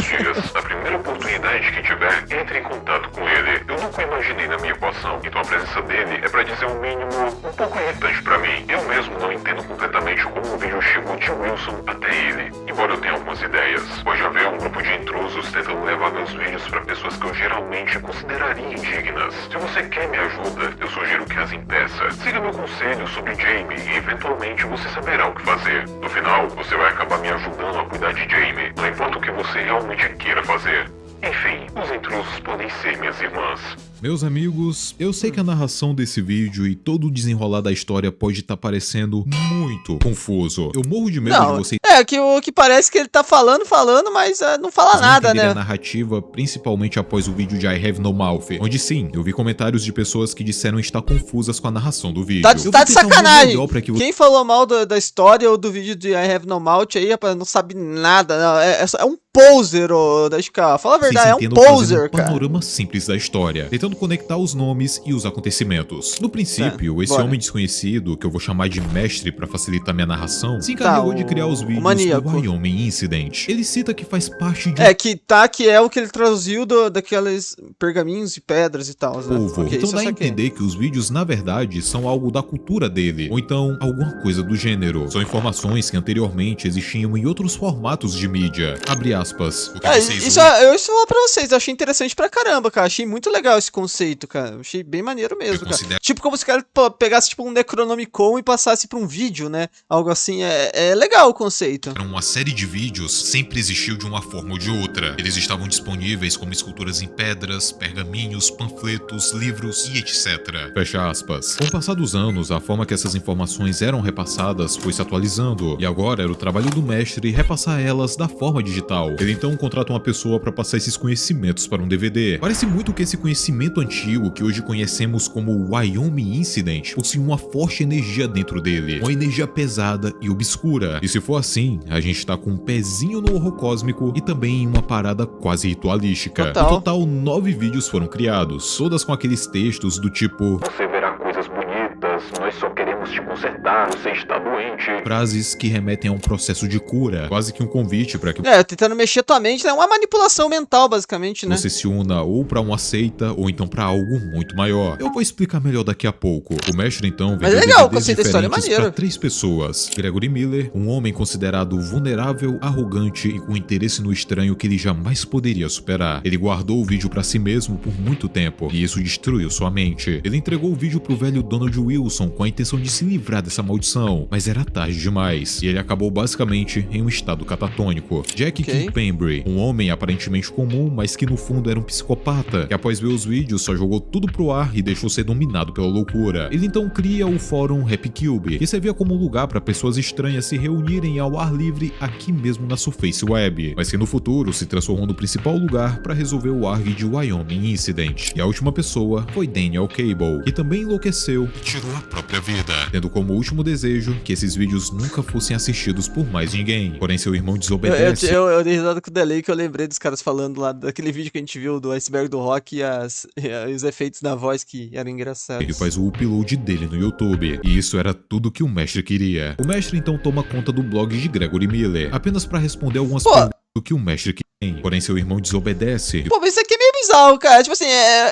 A primeira oportunidade que tiver, entre em contato com ele. Eu nunca imaginei na minha equação, então a presença dele é pra dizer o mínimo um pouco irritante pra mim. Eu mesmo não entendo completamente como o vídeo chegou de Wilson até ele, embora eu tenha algumas ideias. Pode haver um grupo de intrusos tentando levar meus vídeos pra pessoas que eu geralmente consideraria indignas. Se você quer me ajuda, eu sugiro que as impeça. Siga meu conselho sobre Jamie e eventualmente você saberá o que fazer. No final, você vai acabar me ajudando a cuidar de Jamie, não importa o que você realmente queira fazer. Enfim, os intrusos podem ser minhas irmãs. Meus amigos, eu sei que a narração desse vídeo e todo o desenrolar da história pode estar parecendo muito confuso. Eu morro de medo de vocês... O que parece que ele tá falando, mas não fala nada, né? A narrativa, principalmente após o vídeo de I Have No Mouth, onde sim, eu vi comentários de pessoas que disseram estar confusas com a narração do vídeo. Tá de sacanagem! Quem falou mal da história ou do vídeo de I Have No Mouth aí, não sabe nada, não. É um poser, Dashika. Fala a verdade, é um poser, cara. Panorama simples da história, tentando conectar os nomes e os acontecimentos. No princípio, esse homem desconhecido, que eu vou chamar de mestre pra facilitar minha narração, se encarregou de criar os vídeos do Wyoming Incident. Ele cita que faz parte de... que é o que ele traduziu daqueles pergaminhos e pedras e tal, né? Então dá a entender que os vídeos, na verdade, são algo da cultura dele, ou então alguma coisa do gênero. São informações que anteriormente existiam em outros formatos de mídia. Abre aspas. Eu vou falar pra vocês, eu achei interessante pra caramba, cara. Achei muito legal esse conceito, cara. Eu achei bem maneiro mesmo, cara. Tipo como se o cara pegasse tipo um Necronomicon e passasse pra um vídeo, né? Algo assim, é legal o conceito. Uma série de vídeos sempre existiu de uma forma ou de outra. Eles estavam disponíveis como esculturas em pedras, pergaminhos, panfletos, livros e etc. Fecha aspas. Com o passar dos anos, a forma que essas informações eram repassadas foi se atualizando, e agora era o trabalho do mestre repassar elas da forma digital. Ele então contrata uma pessoa para passar esses conhecimentos para um DVD. Parece muito que esse conhecimento antigo que hoje conhecemos como o Wyoming Incident possui uma forte energia dentro dele, uma energia pesada e obscura. E se for assim, a gente tá com um pezinho no horror cósmico e também em uma parada quase ritualística. Total. No total, 9 vídeos foram criados, todas com aqueles textos do tipo: você verá coisas bonitas, nós só queremos te consertar, você está doente. Frases que remetem a um processo de cura, quase que um convite para que tentando mexer tua mente, né? Uma manipulação mental, basicamente, né? você se una ou pra uma seita ou então pra algo muito maior. Eu vou explicar melhor daqui a pouco. O mestre então Mas vendeu legal, o DVDs conceito da história é diferentes maneiro. pra 3 pessoas. Gregory Miller, um homem considerado vulnerável, arrogante e com interesse no estranho que ele jamais poderia superar. Ele guardou o vídeo pra si mesmo por muito tempo, e isso destruiu sua mente. Ele entregou o vídeo pro velho Donald Wilson com a intenção de se livrar dessa maldição, mas era tarde demais, e ele acabou basicamente em um estado catatônico. Jack Kilpembry, um homem aparentemente comum, mas que no fundo era um psicopata, que após ver os vídeos só jogou tudo pro ar e deixou ser dominado pela loucura. Ele então cria o fórum RapCube, que servia como um lugar para pessoas estranhas se reunirem ao ar livre aqui mesmo na Surface Web, mas que no futuro se transformou no principal lugar para resolver o ARG de Wyoming Incident. E a última pessoa foi Daniel Cable, que também enlouqueceu e tirou a própria vida, tendo como último desejo que esses vídeos nunca fossem assistidos por mais ninguém. Porém, seu irmão desobedece. Eu dei risada com o delay que eu lembrei dos caras falando lá daquele vídeo que a gente viu do Iceberg do Rock e os efeitos na voz que eram engraçados. Ele faz o upload dele no YouTube, e isso era tudo que o mestre queria. O mestre então toma conta do blog de Gregory Miller, apenas para responder algumas perguntas do que o mestre quer. Porém, seu irmão desobedece. Pô, mas isso aqui é meio bizarro, cara. Tipo assim,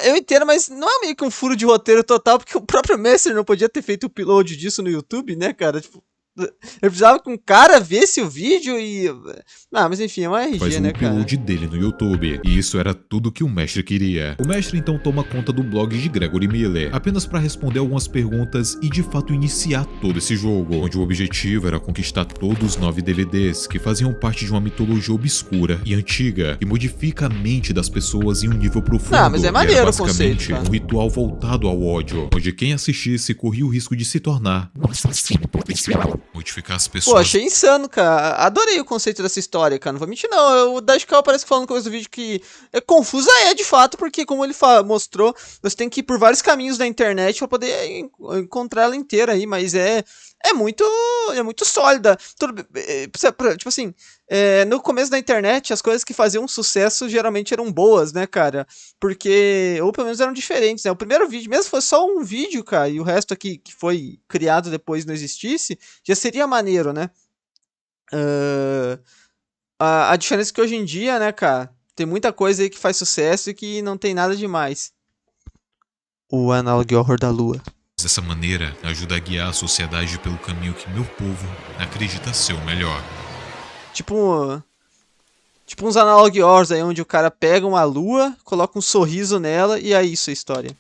eu entendo, mas não é meio que um furo de roteiro total, porque o próprio mestre não podia ter feito o upload disso no YouTube, né, cara? Tipo, eu precisava que um cara visse o vídeo e... Ah, mas enfim, é uma RG, né, cara? Faz o upload dele no YouTube, e isso era tudo que o mestre queria. O mestre então toma conta do blog de Gregory Miller, apenas para responder algumas perguntas e de fato iniciar todo esse jogo, onde o objetivo era conquistar todos os 9 DVDs que faziam parte de uma mitologia obscura e antiga, que modifica a mente das pessoas em um nível profundo. Ah, mas é maneiro, era basicamente o conceito, cara. Um ritual voltado ao ódio, onde quem assistisse corria o risco de se tornar um assassino potencial. Modificar as pessoas. Pô, achei insano, cara. Adorei o conceito dessa história, cara. Não vou mentir, não. O Dashkal parece que falando coisa do vídeo que é confusa, de fato, porque como ele mostrou, você tem que ir por vários caminhos da internet pra poder encontrar ela inteira aí, mas é muito sólida. Tipo assim, no começo da internet, as coisas que faziam sucesso geralmente eram boas, né, cara? Porque, ou pelo menos eram diferentes, né? O primeiro vídeo, mesmo se fosse só um vídeo, cara, e o resto aqui que foi criado depois não existisse, já seria maneiro, né? A diferença é que hoje em dia, né, cara, tem muita coisa aí que faz sucesso e que não tem nada demais. O Analog Horror da Lua. Dessa maneira, ajuda a guiar a sociedade pelo caminho que meu povo acredita ser o melhor. Tipo uns Analog Horrors aí, onde o cara pega uma lua, coloca um sorriso nela e é isso a história.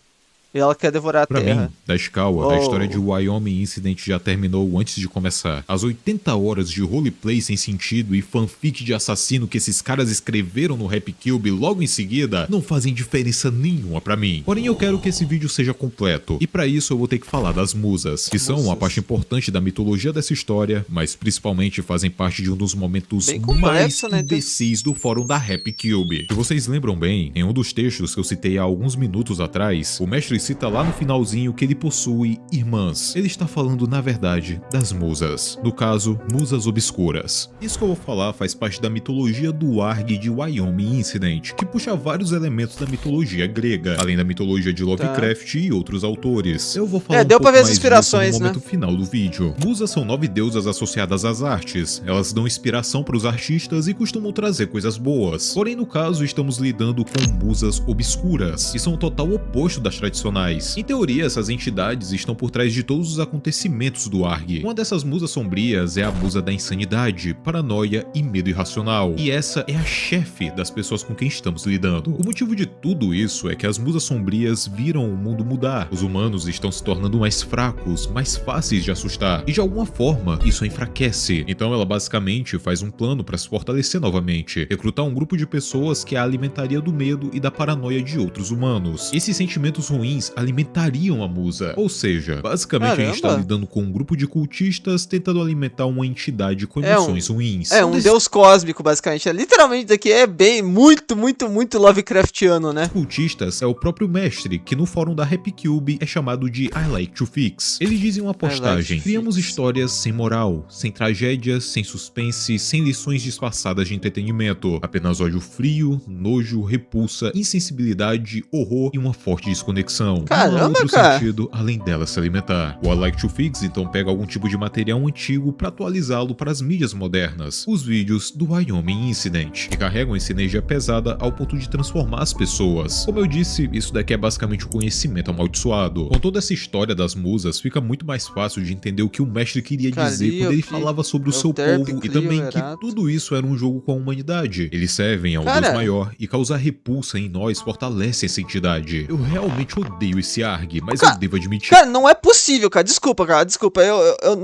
E ela quer devorar a Pra terra. mim, Dashkawa, a história de Wyoming Incident já terminou antes de começar. As 80 horas de roleplay sem sentido e fanfic de assassino que esses caras escreveram no RapCube logo em seguida não fazem diferença nenhuma pra mim. Porém, eu quero que esse vídeo seja completo. E pra isso eu vou ter que falar das musas, que são uma parte importante da mitologia dessa história, mas principalmente fazem parte de um dos momentos mais imbecis do fórum da RapCube. Se vocês lembram bem, em um dos textos que eu citei há alguns minutos atrás, o mestre cita lá no finalzinho que ele possui irmãs. Ele está falando, na verdade, das musas. No caso, musas obscuras. Isso que eu vou falar faz parte da mitologia do ARG de Wyoming Incident, que puxa vários elementos da mitologia grega, além da mitologia de Lovecraft e outros autores. Eu vou falar deu um pouco pra ver as mais inspirações, disso no momento final do vídeo. Musas são 9 deusas associadas às artes. Elas dão inspiração para os artistas e costumam trazer coisas boas. Porém, no caso, estamos lidando com musas obscuras, que são o total oposto das tradições irracionais. Em teoria, essas entidades estão por trás de todos os acontecimentos do ARG. Uma dessas musas sombrias é a musa da insanidade, paranoia e medo irracional. E essa é a chefe das pessoas com quem estamos lidando. O motivo de tudo isso é que as musas sombrias viram o mundo mudar. Os humanos estão se tornando mais fracos, mais fáceis de assustar. E de alguma forma, isso a enfraquece. Então ela basicamente faz um plano para se fortalecer novamente. Recrutar um grupo de pessoas que a alimentaria do medo e da paranoia de outros humanos. Esses sentimentos ruins alimentariam a musa. Ou seja, basicamente a gente tá lidando com um grupo de cultistas tentando alimentar uma entidade com emoções ruins. É um deus cósmico, basicamente. Literalmente daqui é bem, muito Lovecraftiano, né? Os cultistas é o próprio mestre, que no fórum da RapCube é chamado de I Like to Fix. Ele diz em uma postagem: criamos histórias sem moral, sem tragédias, sem suspense, sem lições disfarçadas de entretenimento. Apenas ódio frio, nojo, repulsa, insensibilidade, horror e uma forte desconexão. Não há outro sentido além dela se alimentar. O I Like to Fix então pega algum tipo de material antigo para atualizá-lo para as mídias modernas. Os vídeos do Wyoming Incident, que carregam essa energia pesada ao ponto de transformar as pessoas. Como eu disse, isso daqui é basicamente o conhecimento amaldiçoado. Com toda essa história das musas, fica muito mais fácil de entender o que o mestre queria dizer quando ele falava sobre o seu povo e também que tudo isso era um jogo com a humanidade. Eles servem ao Deus maior e causar repulsa em nós fortalece essa entidade. Eu realmente odeio esse ARG, mas eu devo admitir. Cara, não é possível, cara. Desculpa, cara. Desculpa.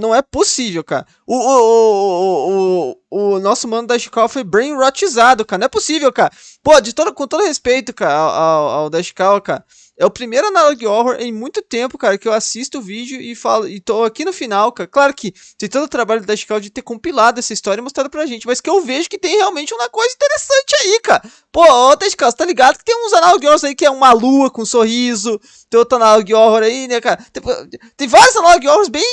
Não é possível, cara. O nosso mano da Dashikawa foi brainrotizado, cara. Não é possível, cara. Pô, com todo respeito, cara, ao Dashikawa, cara. É o primeiro Analog Horror em muito tempo, cara, que eu assisto o vídeo e falo, e tô aqui no final, cara. Claro que tem todo o trabalho do Dashikawa de ter compilado essa história e mostrado pra gente, mas que eu vejo que tem realmente uma coisa interessante aí, cara. Pô, ô Dashikawa, você tá ligado que tem uns Analog Horrors aí que é uma lua com um sorriso, tem outro Analog Horror aí, né, cara. Tem vários Analog Horrors bem,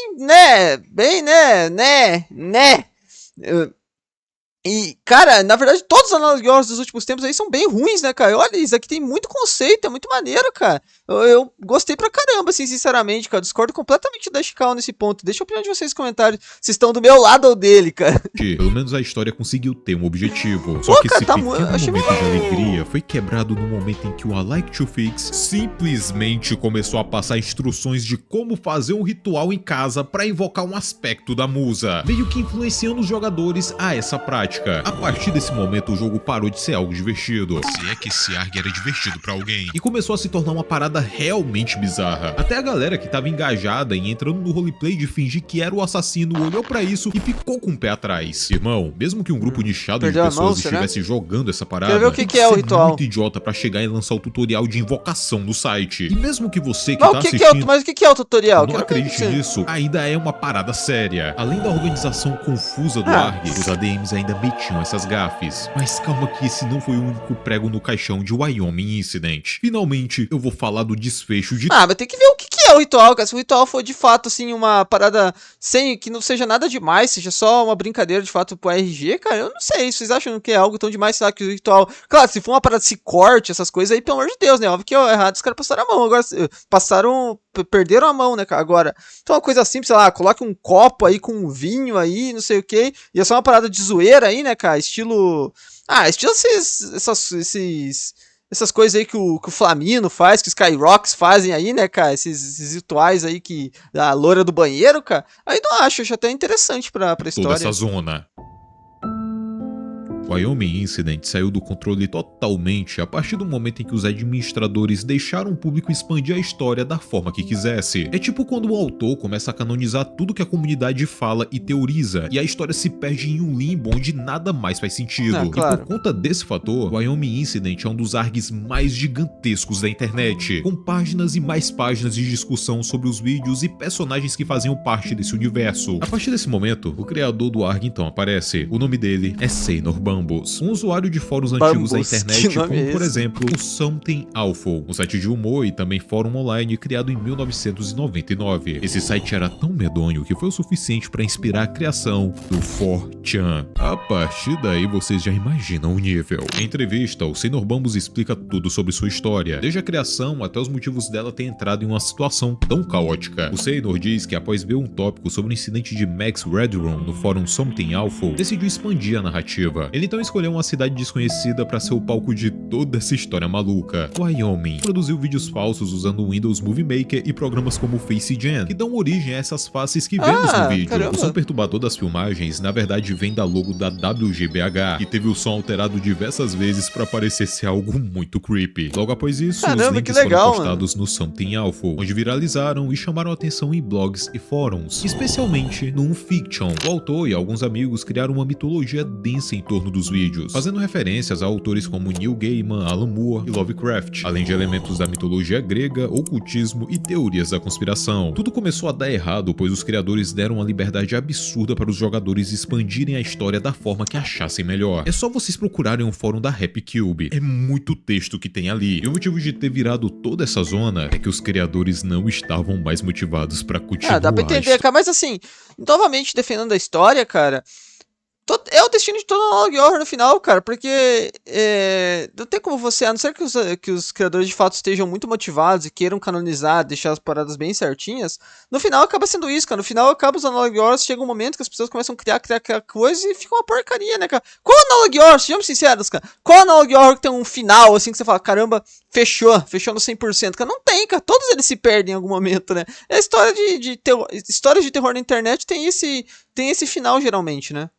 E, cara, na verdade, todos os Analog Horrors dos últimos tempos aí são bem ruins, né, cara? Olha, isso aqui tem muito conceito, é muito maneiro, cara. Eu gostei pra caramba, assim, sinceramente, cara. Eu discordo completamente da Dashikawa nesse ponto. Deixa a opinião de vocês nos comentários se estão do meu lado ou dele, cara. Pelo menos a história conseguiu ter um objetivo. Só que esse pequeno momento de alegria foi quebrado no momento em que o I Like to Fix simplesmente começou a passar instruções de como fazer um ritual em casa pra invocar um aspecto da musa, meio que influenciando os jogadores a essa prática. A partir desse momento o jogo parou de ser algo divertido, se é que esse ARG era divertido pra alguém, e começou a se tornar uma parada realmente bizarra. Até a galera que tava engajada em entrando no roleplay de fingir que era o assassino olhou pra isso e ficou com o pé atrás. Irmão, mesmo que um grupo nichado de pessoas estivesse jogando essa parada, ver o que é o ritual. Muito idiota pra chegar e lançar o tutorial de invocação no site. E mesmo que você que tá assistindo mas o que é o tutorial? não acredite nisso, ainda é uma parada séria. Além da organização confusa do ARG, os ADMs ainda metiam essas gafes. Mas calma que esse não foi o único prego no caixão de Wyoming Incident. Finalmente, eu vou falar do desfecho de... mas tem que ver o que é o ritual, cara. Se o ritual for de fato, assim, uma parada sem que não seja nada demais, seja só uma brincadeira de fato pro RG, cara, eu não sei. Vocês acham que é algo tão demais, sei lá, que o ritual... Claro, se for uma parada de corte, essas coisas aí, pelo amor de Deus, né? Óbvio que é errado, os caras passaram a mão. Agora, perderam a mão, né, cara? Agora, então uma coisa simples, sei lá, coloque um copo aí com um vinho aí, não sei o que, e é só uma parada de zoeira aí, né, cara? Estilo essas coisas aí que o Flamino faz, que os Skyrocks fazem aí, né, cara? Esses rituais aí que a loura do banheiro, cara. Aí não acho até interessante pra história. Toda essa zona. O Wyoming Incident saiu do controle totalmente a partir do momento em que os administradores deixaram o público expandir a história da forma que quisesse. É tipo quando o autor começa a canonizar tudo que a comunidade fala e teoriza, e a história se perde em um limbo onde nada mais faz sentido. Claro. E por conta desse fator, o Wyoming Incident é um dos ARGs mais gigantescos da internet, com páginas e mais páginas de discussão sobre os vídeos e personagens que faziam parte desse universo. A partir desse momento, o criador do ARG então aparece. O nome dele é Seynor Bambus, um usuário de fóruns antigos da internet, como por exemplo o Something Awful, um site de humor e também fórum online criado em 1999. Esse site era tão medonho que foi o suficiente para inspirar a criação do 4chan. A partir daí vocês já imaginam o nível. Em entrevista, o Seynor Bambus explica tudo sobre sua história, desde a criação até os motivos dela ter entrado em uma situação tão caótica. O Seynor diz que após ver um tópico sobre o incidente de Max Redrum no fórum Something Awful, decidiu expandir a narrativa. Ele então escolheu uma cidade desconhecida para ser o palco de toda essa história maluca. Wyoming produziu vídeos falsos usando o Windows Movie Maker e programas como FaceGen, que dão origem a essas faces que vemos no vídeo. Caramba. O som perturbador das filmagens, na verdade, vem da logo da WGBH, que teve o som alterado diversas vezes para parecer ser algo muito creepy. Logo após isso, os links foram postados no Something Awful, onde viralizaram e chamaram atenção em blogs e fóruns, especialmente no Unfiction. O autor e alguns amigos criaram uma mitologia densa em torno dos vídeos, fazendo referências a autores como Neil Gaiman, Alan Moore e Lovecraft, além de elementos da mitologia grega, ocultismo e teorias da conspiração. Tudo começou a dar errado, pois os criadores deram uma liberdade absurda para os jogadores expandirem a história da forma que achassem melhor. É só vocês procurarem um fórum da RapCube, é muito texto que tem ali. E o motivo de ter virado toda essa zona é que os criadores não estavam mais motivados para continuar. Dá pra entender, cara, mas assim, novamente defendendo a história, cara, é o destino de todo Analog Horror no final, cara, porque não tem como você, a não ser que os criadores de fato estejam muito motivados e queiram canonizar, deixar as paradas bem certinhas, no final acaba sendo isso, cara. No final acaba os Analog Horrors, chega um momento que as pessoas começam a criar coisa e fica uma porcaria, né, cara? Qual Analog Horror, sejamos sinceros, cara, qual Analog Horror que tem um final, assim, que você fala, caramba, fechou no 100%, cara? Não tem, cara, todos eles se perdem em algum momento, né? É a história histórias de terror na internet tem esse final, geralmente, né?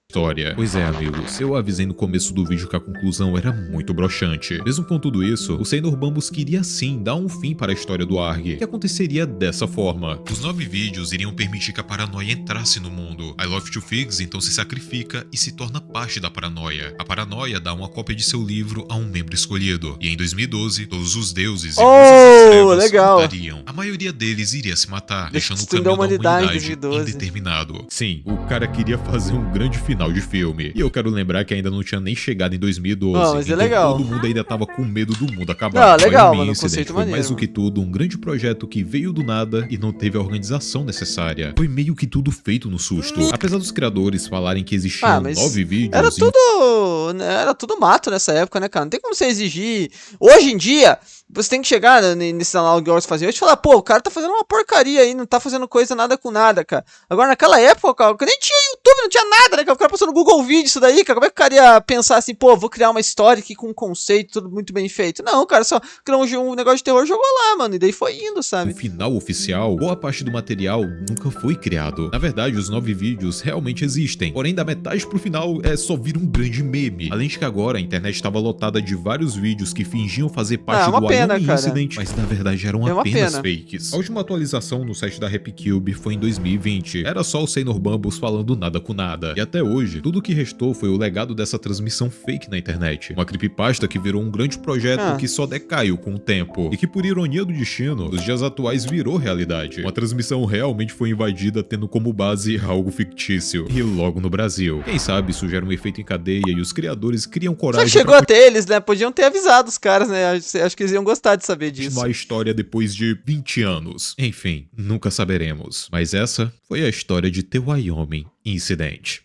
Pois é, amigos, eu avisei no começo do vídeo que a conclusão era muito broxante. Mesmo com tudo isso, o Senhor Bambus queria sim dar um fim para a história do ARG, que aconteceria dessa forma. Os 9 vídeos iriam permitir que a paranoia entrasse no mundo. I Love to Figs então se sacrifica e se torna parte da paranoia. A paranoia dá uma cópia de seu livro a um membro escolhido. E em 2012, todos os deuses e musas das trevas lutariam. A maioria deles iria se matar, deixando o caminho da humanidade indeterminado. Sim, o cara queria fazer um grande final de filme. E eu quero lembrar que ainda não tinha nem chegado em 2012. Mas então legal. Todo mundo ainda tava com medo do mundo acabar. Legal, mano. Conceito foi mais do que tudo um grande projeto que veio do nada e não teve a organização necessária. Foi meio que tudo feito no susto. Apesar dos criadores falarem que existiam 9 vídeos... Era tudo mato nessa época, né, cara? Não tem como você exigir... Hoje em dia... Você tem que chegar nesses Analog Horrors fazer hoje e falar, pô, o cara tá fazendo uma porcaria aí, não tá fazendo coisa nada com nada, cara. Agora, naquela época, cara, nem tinha YouTube, não tinha nada, né, cara? O cara passou no Google Vídeo isso daí, cara. Como é que o cara ia pensar assim, pô, vou criar uma história aqui com um conceito, tudo muito bem feito? Não, cara, só criou um negócio de terror e jogou lá, mano. E daí foi indo, sabe? O final oficial, boa parte do material nunca foi criado. Na verdade, os 9 vídeos realmente existem. Porém, da metade pro final, só vira um grande meme. Além de que agora a internet estava lotada de vários vídeos que fingiam fazer parte do Wyoming Incident, mas na verdade eram apenas fakes. A última atualização no site da RapCube foi em 2020. Era só o Senhor Bambus falando nada com nada. E até hoje, tudo o que restou foi o legado dessa transmissão fake na internet. Uma creepypasta que virou um grande projeto que só decaiu com o tempo. E que, por ironia do destino, nos dias atuais virou realidade. Uma transmissão realmente foi invadida tendo como base algo fictício. E logo no Brasil. Quem sabe isso gera um efeito em cadeia e os criadores criam coragem. Só chegou até eles, né? Podiam ter avisado os caras, né? Acho que eles iam gostar de saber disso. Uma história depois de 20 anos. Enfim, nunca saberemos. Mas essa foi a história de The Wyoming Incident.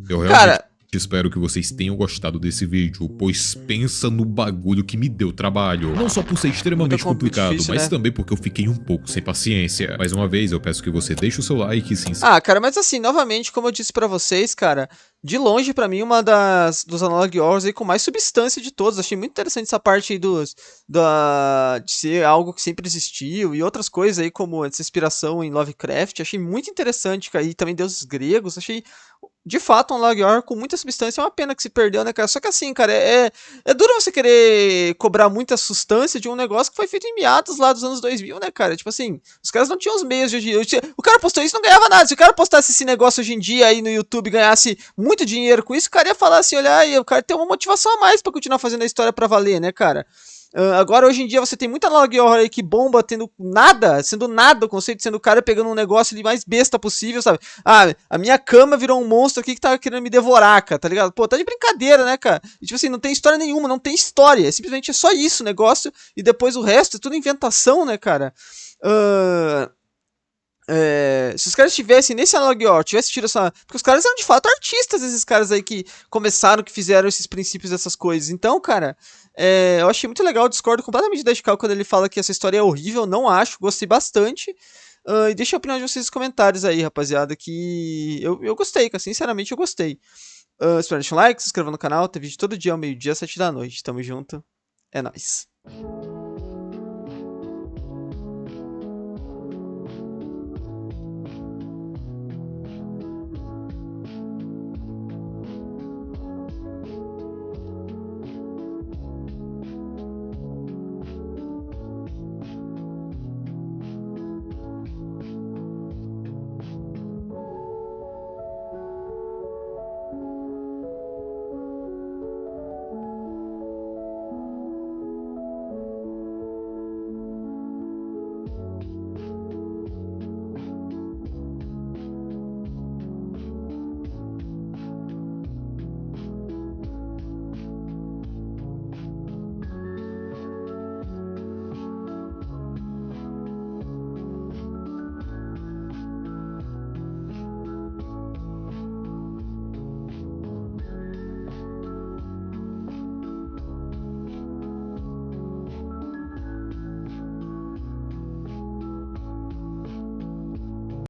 Eu realmente espero que vocês tenham gostado desse vídeo, pois pensa no bagulho que me deu trabalho. Não só por ser extremamente complicado, difícil, mas também porque eu fiquei um pouco sem paciência. Mais uma vez, eu peço que você deixe o seu like e se inscreva. Cara, mas assim, novamente, como eu disse pra vocês, cara, de longe, pra mim, uma dos Analog Horrors aí com mais substância de todos. Achei muito interessante essa parte aí de ser algo que sempre existiu e outras coisas aí, como essa inspiração em Lovecraft. Achei muito interessante, cara, e também deuses gregos. Achei, de fato, um Analog Horror com muita substância. É uma pena que se perdeu, né, cara? Só que assim, cara, é duro você querer cobrar muita substância de um negócio que foi feito em meados lá dos anos 2000, né, cara? Tipo assim, os caras não tinham os meios de hoje em dia. O cara postou isso e não ganhava nada. Se o cara postasse esse negócio hoje em dia aí no YouTube e ganhasse muito dinheiro com isso, o cara ia falar assim, olha aí, o cara tem uma motivação a mais pra continuar fazendo a história pra valer, né, cara? Agora, hoje em dia, você tem muita Analog Horror aí que bomba sendo nada o conceito, sendo o cara pegando um negócio ali mais besta possível, sabe? A minha cama virou um monstro aqui que tá querendo me devorar, cara, tá ligado? Pô, tá de brincadeira, né, cara? E, tipo assim, não tem história nenhuma, não tem história, simplesmente é só isso o negócio, e depois o resto é tudo inventação, né, cara? Se os caras tivessem nesse Analog Horror, tivessem tido essa... Porque os caras eram de fato artistas, esses caras aí que começaram, que fizeram esses princípios dessas coisas. Então, cara, eu achei muito legal, eu discordo completamente da Cal quando ele fala que essa história é horrível. Não acho, gostei bastante. E deixa a opinião de vocês nos comentários aí, rapaziada, que eu gostei, cara, sinceramente eu gostei. Espero deixar um like, se inscreva no canal. Tem vídeo todo dia ao meio-dia, 7 da noite. Tamo junto. É nóis.